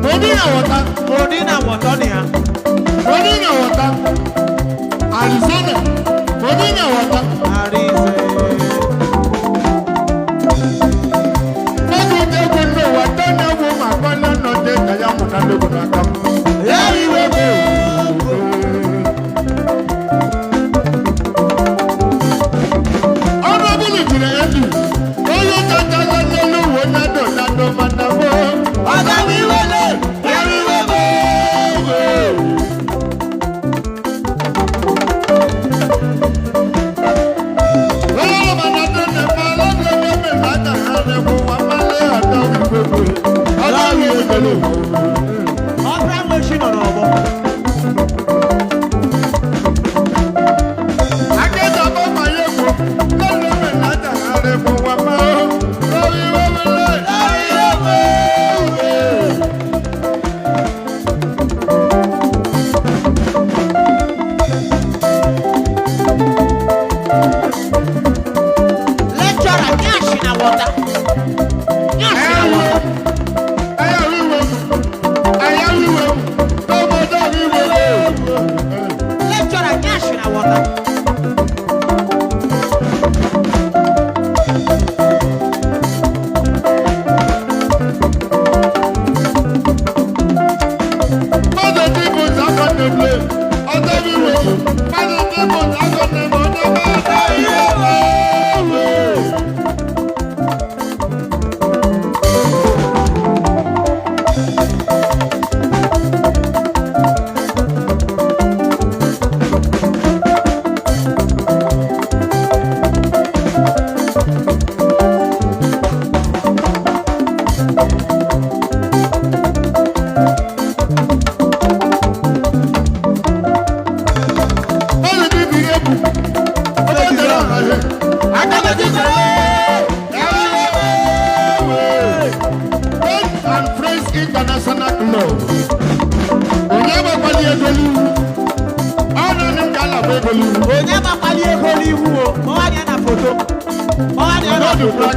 Modena water. Modena water ni ha. Modena water. Arizona. Modena water. Arizona. Magu de kono water na wo ma kono no de kaya mo na logo na kam. Yari we go. Ono bili jire edu. Oyo tata la lo wo na do manabo. Aga mi wele. Yari we go. Ọ̀pẹ̀ machine ọ̀nà ọ̀bọ. Akẹ́tàbọ̀ máa yẹ kó lọ́nà mi lájà ààrẹ fún wa máa ń lórí wẹ́wẹ́lẹ́. Láyé wẹ́wẹ́. Lecturer ní àṣìnà wọ̀ta. Ní àṣìnà wọ̀ta. Lecturer ní àṣìnà wọ̀ta. International Club. Onyema pali egolu. Ono ni ngala egolu. Onyema pali egolu iwu o. Mo wá ní ana photo. Mo wá ní ana photo.